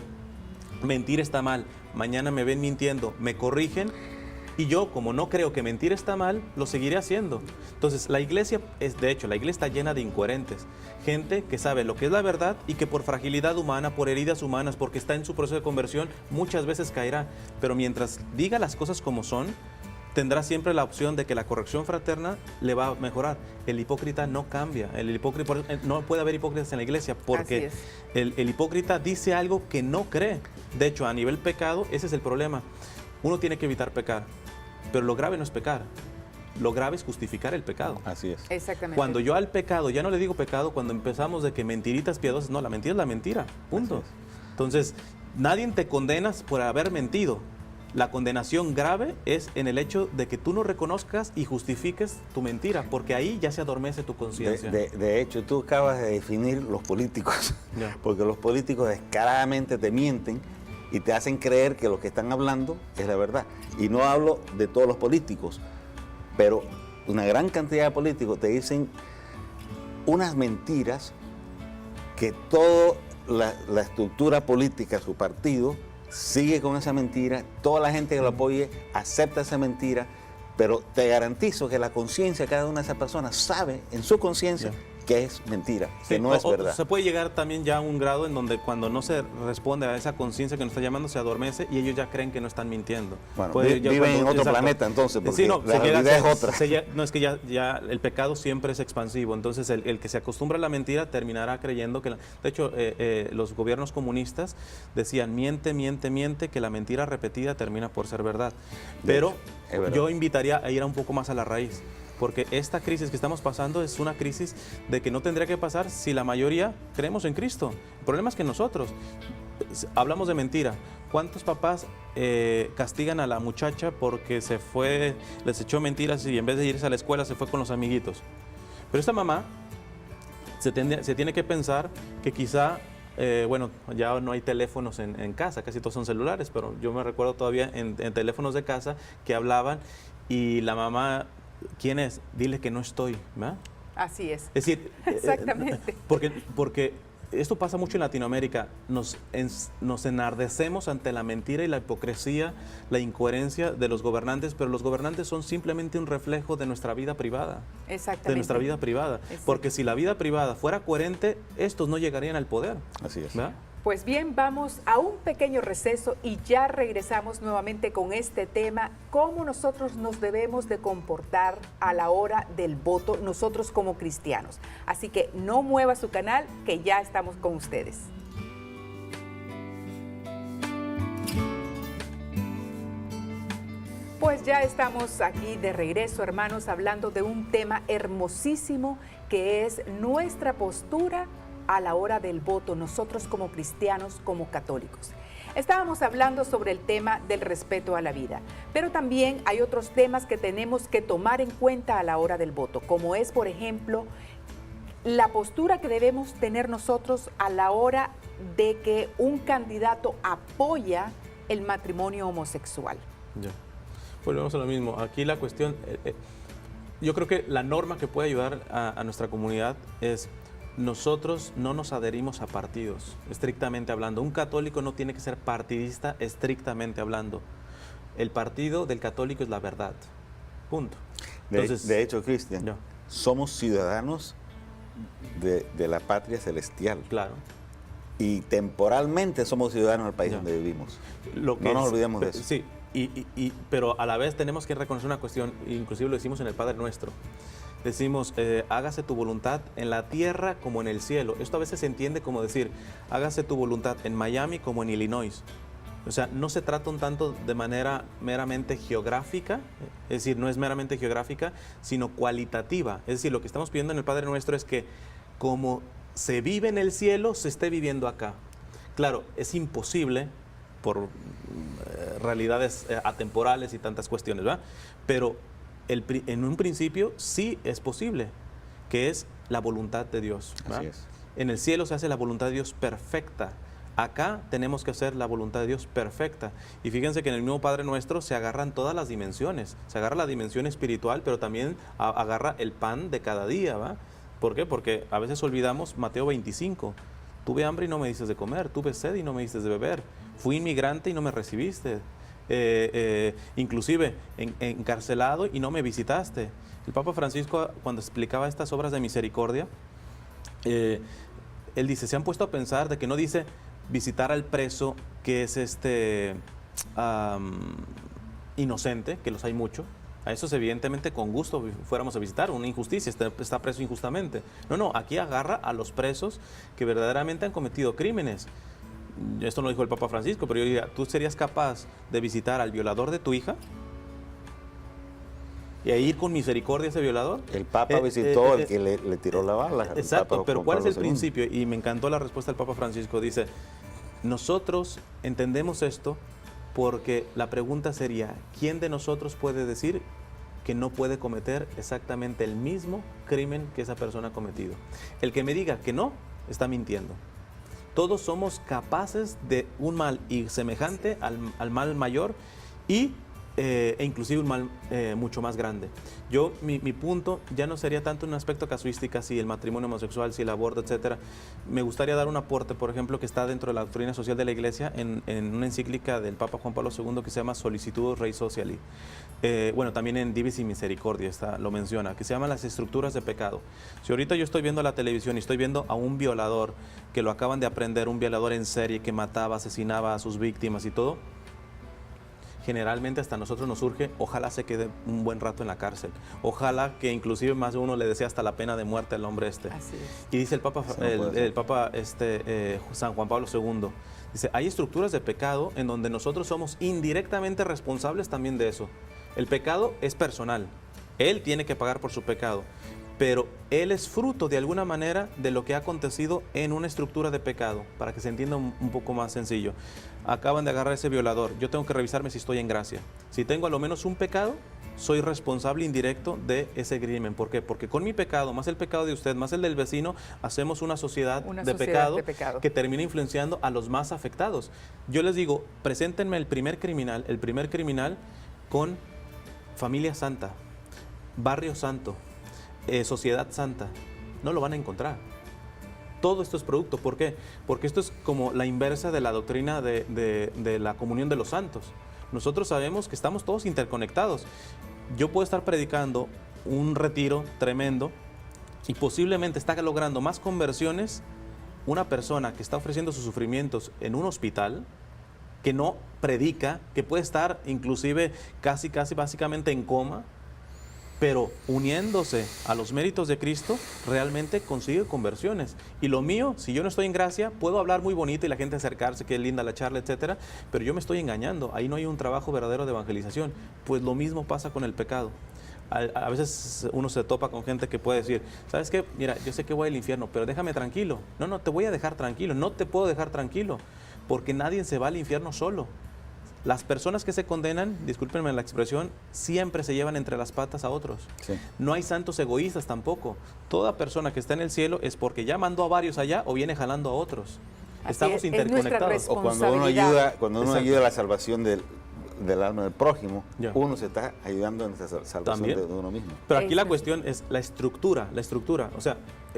mentir está mal, mañana me ven mintiendo, me corrigen, y yo, como no creo que mentir está mal, lo seguiré haciendo. Entonces, la iglesia está llena de incoherentes. Gente que sabe lo que es la verdad y que por fragilidad humana, por heridas humanas, porque está en su proceso de conversión, muchas veces caerá. Pero mientras diga las cosas como son, tendrá siempre la opción de que la corrección fraterna le va a mejorar. El hipócrita no cambia. No puede haber hipócritas en la iglesia porque el hipócrita dice algo que no cree. De hecho, a nivel pecado, ese es el problema. Uno tiene que evitar pecar, pero lo grave no es pecar. Lo grave es justificar el pecado. Así es. Exactamente. Cuando yo al pecado, ya no le digo pecado, cuando empezamos de que mentiritas piadosas, no, la mentira es la mentira, punto. Entonces, nadie te condena por haber mentido. La condenación grave es en el hecho de que tú no reconozcas y justifiques tu mentira, porque ahí ya se adormece tu conciencia. De hecho, tú acabas de definir los políticos, porque los políticos descaradamente te mienten y te hacen creer que lo que están hablando es la verdad. Y no hablo de todos los políticos, pero una gran cantidad de políticos te dicen unas mentiras que toda la estructura política, su partido, sigue con esa mentira. Toda la gente que lo apoye acepta esa mentira, pero te garantizo que la conciencia de cada una de esas personas sabe en su conciencia que es mentira, que no es verdad. Se puede llegar también ya a un grado en donde cuando no se responde a esa conciencia que nos está llamando, se adormece y ellos ya creen que no están mintiendo. Bueno, viven en otro planeta entonces, porque la realidad es otra. No, es que ya el pecado siempre es expansivo, entonces el que se acostumbra a la mentira terminará creyendo que... De hecho, los gobiernos comunistas decían, miente, que la mentira repetida termina por ser verdad. Pero yo invitaría a ir un poco más a la raíz. Porque esta crisis que estamos pasando es una crisis de que no tendría que pasar si la mayoría creemos en Cristo. El problema es que nosotros hablamos de mentira. ¿Cuántos papás castigan a la muchacha porque se fue, les echó mentiras y en vez de irse a la escuela se fue con los amiguitos? Pero esta mamá se tiene que pensar que quizá, bueno, ya no hay teléfonos en casa, casi todos son celulares, pero yo me recuerdo todavía en teléfonos de casa que hablaban y la mamá... ¿Quién es? Dile que no estoy, ¿verdad? Así es. Es decir, exactamente. Porque esto pasa mucho en Latinoamérica. Nos enardecemos ante la mentira y la hipocresía, la incoherencia de los gobernantes, pero los gobernantes son simplemente un reflejo de nuestra vida privada. Exactamente. De nuestra vida privada. Porque si la vida privada fuera coherente, estos no llegarían al poder. Así es. ¿Verdad? Pues bien, vamos a un pequeño receso y ya regresamos nuevamente con este tema, cómo nosotros nos debemos de comportar a la hora del voto, nosotros como cristianos. Así que no mueva su canal, que ya estamos con ustedes. Pues ya estamos aquí de regreso, hermanos, hablando de un tema hermosísimo que es nuestra postura a la hora del voto, nosotros como cristianos, como católicos. Estábamos hablando sobre el tema del respeto a la vida, pero también hay otros temas que tenemos que tomar en cuenta a la hora del voto, como es, por ejemplo, la postura que debemos tener nosotros a la hora de que un candidato apoya el matrimonio homosexual. Ya. Volvemos a lo mismo. Aquí la cuestión, yo creo que la norma que puede ayudar a nuestra comunidad es: nosotros no nos adherimos a partidos, estrictamente hablando. Un católico no tiene que ser partidista, estrictamente hablando. El partido del católico es la verdad. Punto. Entonces, de hecho, Cristian, somos ciudadanos de la patria celestial. Claro. Y temporalmente somos ciudadanos del país donde vivimos. No nos olvidemos de eso. Sí, pero a la vez tenemos que reconocer una cuestión, inclusive lo decimos en el Padre Nuestro. Decimos, hágase tu voluntad en la tierra como en el cielo. Esto a veces se entiende como decir, hágase tu voluntad en Miami como en Illinois. O sea, no se trata un tanto de manera meramente geográfica, es decir, no es meramente geográfica, sino cualitativa. Es decir, lo que estamos pidiendo en el Padre Nuestro es que como se vive en el cielo, se esté viviendo acá. Claro, es imposible por realidades atemporales y tantas cuestiones, ¿verdad? Pero en un principio sí es posible, que es la voluntad de Dios. Así es. En el cielo se hace la voluntad de Dios perfecta. Acá tenemos que hacer la voluntad de Dios perfecta. Y fíjense que en el mismo Padre Nuestro se agarran todas las dimensiones. Se agarra la dimensión espiritual, pero también agarra el pan de cada día, ¿va? ¿Por qué? Porque a veces olvidamos Mateo 25. Tuve hambre y no me diste de comer. Tuve sed y no me diste de beber. Fui inmigrante y no me recibiste. Inclusive encarcelado y no me visitaste. El Papa Francisco, cuando explicaba estas obras de misericordia, él dice, se han puesto a pensar de que no dice visitar al preso que es inocente, que los hay mucho, A esos evidentemente con gusto fuéramos a visitar, una injusticia, está preso injustamente. No, aquí agarra a los presos que verdaderamente han cometido crímenes. Esto no lo dijo el Papa Francisco, pero yo diría, ¿tú serías capaz de visitar al violador de tu hija? ¿Y a ir con misericordia a ese violador? El Papa visitó al que le tiró la bala. Exacto, pero ¿cuál es el principio? Y me encantó la respuesta del Papa Francisco. Dice, nosotros entendemos esto porque la pregunta sería, ¿quién de nosotros puede decir que no puede cometer exactamente el mismo crimen que esa persona ha cometido? El que me diga que no, está mintiendo. Todos somos capaces de un mal y semejante al mal mayor e inclusive un mal mucho más grande. Mi punto ya no sería tanto un aspecto casuística, si el matrimonio homosexual, si el aborto, etcétera. Me gustaría dar un aporte, por ejemplo, que está dentro de la doctrina social de la Iglesia en una encíclica del Papa Juan Pablo II que se llama Solicitudo Rei Sociali. También en Divis y Misericordia lo menciona, que se llama las estructuras de pecado. Si ahorita yo estoy viendo la televisión y estoy viendo a un violador, que lo acaban de aprender, un violador en serie que mataba, asesinaba a sus víctimas y todo, generalmente hasta a nosotros nos surge, ojalá se quede un buen rato en la cárcel. Ojalá que inclusive más de uno le desea hasta la pena de muerte al hombre este. Así es. Y dice el Papa, San Juan Pablo II, dice, hay estructuras de pecado en donde nosotros somos indirectamente responsables también de eso. El pecado es personal. Él tiene que pagar por su pecado. Pero él es fruto de alguna manera de lo que ha acontecido en una estructura de pecado, para que se entienda un poco más sencillo. Acaban de agarrar a ese violador, yo tengo que revisarme si estoy en gracia. Si tengo a lo menos un pecado, soy responsable indirecto de ese crimen. ¿Por qué? Porque con mi pecado, más el pecado de usted, más el del vecino, hacemos una sociedad de pecado que termina influenciando a los más afectados. Yo les digo, preséntenme el primer criminal con familia santa, barrio santo, sociedad santa, no lo van a encontrar. Todo esto es producto. ¿Por qué? Porque esto es como la inversa de la doctrina de la comunión de los santos. Nosotros sabemos que estamos todos interconectados. Yo puedo estar predicando un retiro tremendo y posiblemente está logrando más conversiones una persona que está ofreciendo sus sufrimientos en un hospital, que no predica, que puede estar inclusive casi básicamente en coma, pero uniéndose a los méritos de Cristo, realmente consigue conversiones. Y lo mío, si yo no estoy en gracia, puedo hablar muy bonito y la gente acercarse, que es linda la charla, etcétera, pero yo me estoy engañando. Ahí no hay un trabajo verdadero de evangelización. Pues lo mismo pasa con el pecado. A veces uno se topa con gente que puede decir, ¿sabes qué? Mira, yo sé que voy al infierno, pero déjame tranquilo. No, te voy a dejar tranquilo, no te puedo dejar tranquilo, porque nadie se va al infierno solo. Las personas que se condenan, discúlpenme la expresión, siempre se llevan entre las patas a otros. Sí. No hay santos egoístas tampoco. Toda persona que está en el cielo es porque ya mandó a varios allá o viene jalando a otros. Estamos interconectados. O cuando uno ayuda a la salvación del alma del prójimo, uno se está ayudando en esa salvación también de uno mismo. Pero aquí la cuestión es la estructura. O sea,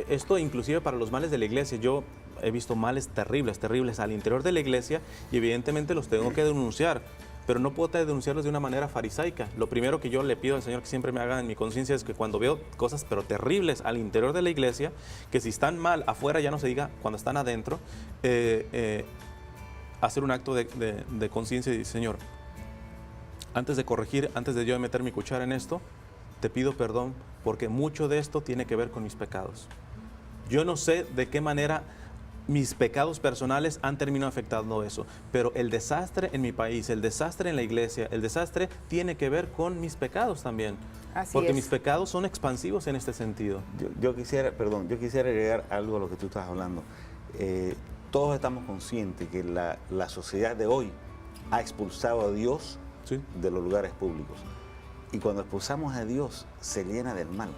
esto inclusive para los males de la iglesia. Yo he visto males terribles al interior de la iglesia y evidentemente los tengo que denunciar, pero no puedo denunciarlos de una manera farisaica. Lo primero que yo le pido al Señor que siempre me haga en mi conciencia es que cuando veo cosas pero terribles al interior de la iglesia, que si están mal afuera ya no se diga cuando están adentro, hacer un acto de conciencia y decir, Señor, antes de corregir, antes de yo meter mi cuchara en esto, te pido perdón porque mucho de esto tiene que ver con mis pecados. Yo no sé de qué manera mis pecados personales han terminado afectando eso, pero el desastre en mi país, el desastre en la iglesia, el desastre tiene que ver con mis pecados también. Porque mis pecados son expansivos en este sentido. Yo quisiera agregar algo a lo que tú estás hablando. Todos estamos conscientes que la sociedad de hoy ha expulsado a Dios de los lugares públicos. Y cuando expulsamos a Dios, se llena del mal.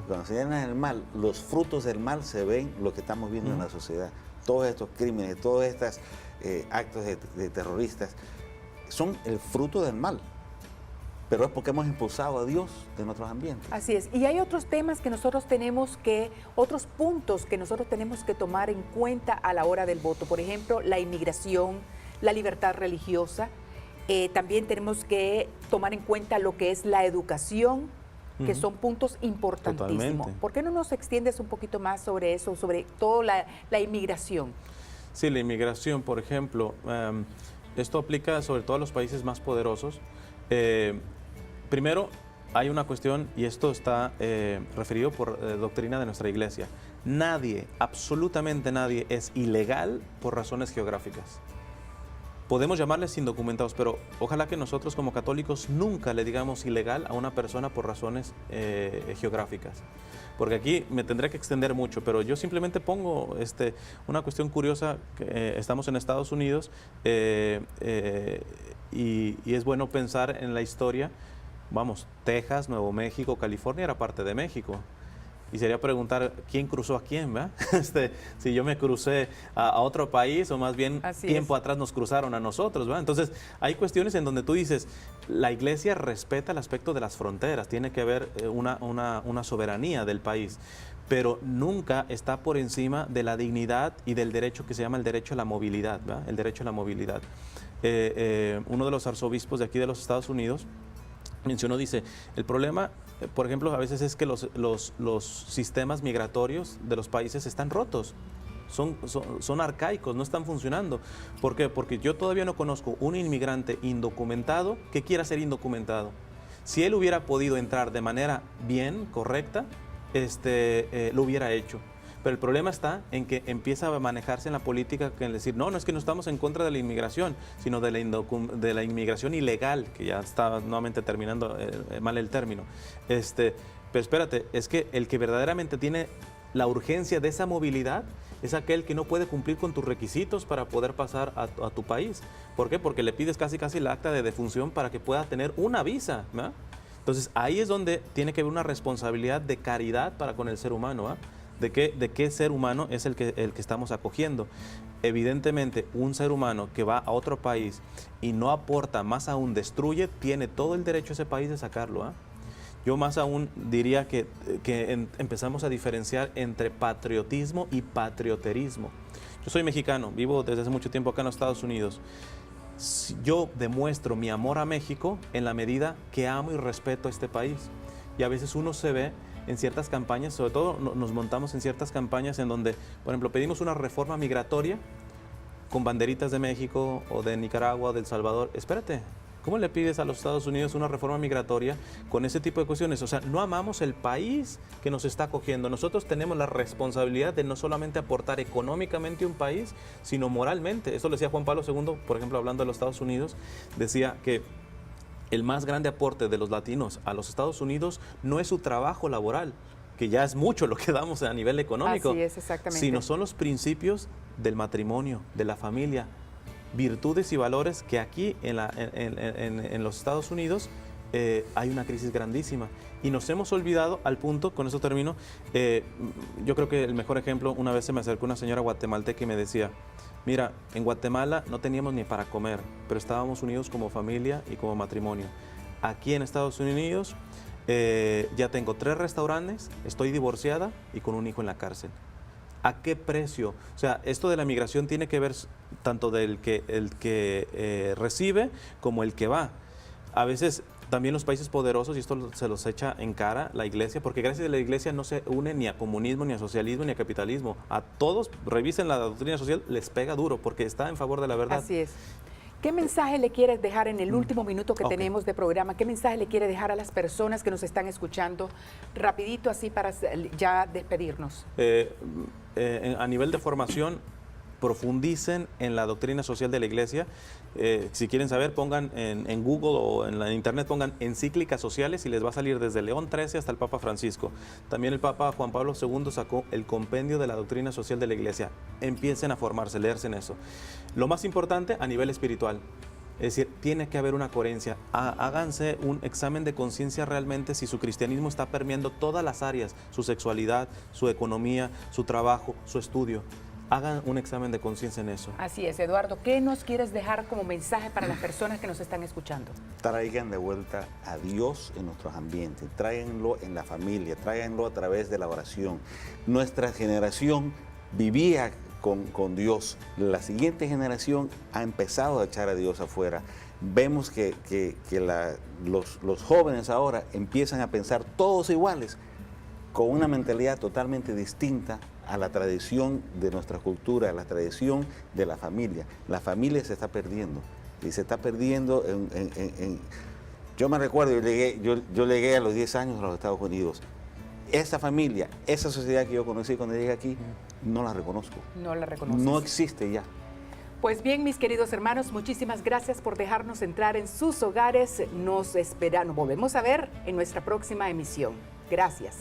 Cuando se llena del mal, los frutos del mal se ven, lo que estamos viendo en la sociedad. Todos estos crímenes, todos estos actos de terroristas, son el fruto del mal. Pero es porque hemos impulsado a Dios de nuestros ambientes. Así es. Y hay otros temas que nosotros otros puntos que nosotros tenemos que tomar en cuenta a la hora del voto. Por ejemplo, la inmigración, la libertad religiosa. También tenemos que tomar en cuenta lo que es la educación, que son puntos importantísimos. Totalmente. ¿Por qué no nos extiendes un poquito más sobre eso, sobre toda la inmigración? Sí, la inmigración, por ejemplo, esto aplica sobre todo a los países más poderosos. Primero, hay una cuestión, y esto está referido por doctrina de nuestra iglesia. Nadie, absolutamente nadie, es ilegal por razones geográficas. Podemos llamarles indocumentados, pero ojalá que nosotros como católicos nunca le digamos ilegal a una persona por razones geográficas. Porque aquí me tendré que extender mucho, pero yo simplemente pongo una cuestión curiosa. Estamos en Estados Unidos y es bueno pensar en la historia. Vamos, Texas, Nuevo México, California era parte de México. Y sería preguntar quién cruzó a quién, ¿verdad? Si yo me crucé a otro país o más bien tiempo atrás nos cruzaron a nosotros, ¿verdad? Entonces hay cuestiones en donde tú dices, la iglesia respeta el aspecto de las fronteras, tiene que haber una soberanía del país, pero nunca está por encima de la dignidad y del derecho que se llama el derecho a la movilidad, ¿verdad? El derecho a la movilidad. Uno de los arzobispos de aquí de los Estados Unidos mencionó, dice, el problema, por ejemplo, a veces es que los sistemas migratorios de los países están rotos, son arcaicos, no están funcionando. ¿Por qué? Porque yo todavía no conozco un inmigrante indocumentado que quiera ser indocumentado. Si él hubiera podido entrar de manera bien, correcta, lo hubiera hecho. Pero el problema está en que empieza a manejarse en la política en decir, no es que no estamos en contra de la inmigración, sino de la inmigración ilegal, que ya está nuevamente terminando mal el término. Pero espérate, es que el que verdaderamente tiene la urgencia de esa movilidad es aquel que no puede cumplir con tus requisitos para poder pasar a tu país. ¿Por qué? Porque le pides casi el acta de defunción para que pueda tener una visa, ¿verdad? Entonces ahí es donde tiene que haber una responsabilidad de caridad para con el ser humano, ¿verdad? ¿De qué ser humano es el que estamos acogiendo? Evidentemente, un ser humano que va a otro país y no aporta, más aún destruye, tiene todo el derecho ese país de sacarlo, ¿eh? Yo más aún diría que empezamos a diferenciar entre patriotismo y patrioterismo. Yo soy mexicano, vivo desde hace mucho tiempo acá en los Estados Unidos. Yo demuestro mi amor a México en la medida que amo y respeto a este país. Y a veces uno se ve en ciertas campañas, sobre todo nos montamos en ciertas campañas en donde, por ejemplo, pedimos una reforma migratoria con banderitas de México o de Nicaragua o de El Salvador. Espérate, ¿cómo le pides a los Estados Unidos una reforma migratoria con ese tipo de cuestiones? O sea, no amamos el país que nos está acogiendo. Nosotros tenemos la responsabilidad de no solamente aportar económicamente a un país, sino moralmente. Eso lo decía Juan Pablo II, por ejemplo, hablando de los Estados Unidos, decía que el más grande aporte de los latinos a los Estados Unidos no es su trabajo laboral, que ya es mucho lo que damos a nivel económico, así es, exactamente, sino son los principios del matrimonio, de la familia, virtudes y valores que aquí en los Estados Unidos hay una crisis grandísima. Y nos hemos olvidado al punto, con eso termino, yo creo que el mejor ejemplo, una vez se me acercó una señora guatemalteca y me decía, mira, en Guatemala no teníamos ni para comer, pero estábamos unidos como familia y como matrimonio. Aquí en Estados Unidos ya tengo 3 restaurantes, estoy divorciada y con un hijo en la cárcel. ¿A qué precio? O sea, esto de la migración tiene que ver tanto del que recibe como el que va. A veces también los países poderosos, y esto se los echa en cara la iglesia, porque gracias a la iglesia no se une ni a comunismo, ni a socialismo, ni a capitalismo. A todos, revisen la doctrina social, les pega duro porque está en favor de la verdad. Así es. ¿Qué mensaje le quieres dejar en el último minuto que tenemos de programa? ¿Qué mensaje le quiere dejar a las personas que nos están escuchando? Rapidito, así para ya despedirnos. A nivel de formación, profundicen en la doctrina social de la iglesia. Si quieren saber, pongan en Google o en la internet, pongan encíclicas sociales y les va a salir desde León XIII hasta el Papa Francisco. También el Papa Juan Pablo II sacó el compendio de la doctrina social de la iglesia. Empiecen a formarse, leerse en eso. Lo más importante, a nivel espiritual. Es decir, tiene que haber una coherencia. Háganse un examen de conciencia realmente si su cristianismo está permeando todas las áreas, su sexualidad, su economía, su trabajo, su estudio. Hagan un examen de conciencia en eso. Así es, Eduardo. ¿Qué nos quieres dejar como mensaje para las personas que nos están escuchando? Traigan de vuelta a Dios en nuestros ambientes, tráiganlo en la familia, tráiganlo a través de la oración. Nuestra generación vivía con Dios. La siguiente generación ha empezado a echar a Dios afuera. Vemos que los jóvenes ahora empiezan a pensar todos iguales, con una mentalidad totalmente distinta a la tradición de nuestra cultura, a la tradición de la familia. La familia se está perdiendo y se está perdiendo Yo me recuerdo, yo llegué a los 10 años a los Estados Unidos. Esa familia, esa sociedad que yo conocí cuando llegué aquí, no la reconozco. No la reconoces. No existe ya. Pues bien, mis queridos hermanos, muchísimas gracias por dejarnos entrar en sus hogares. Nos volvemos a ver en nuestra próxima emisión. Gracias.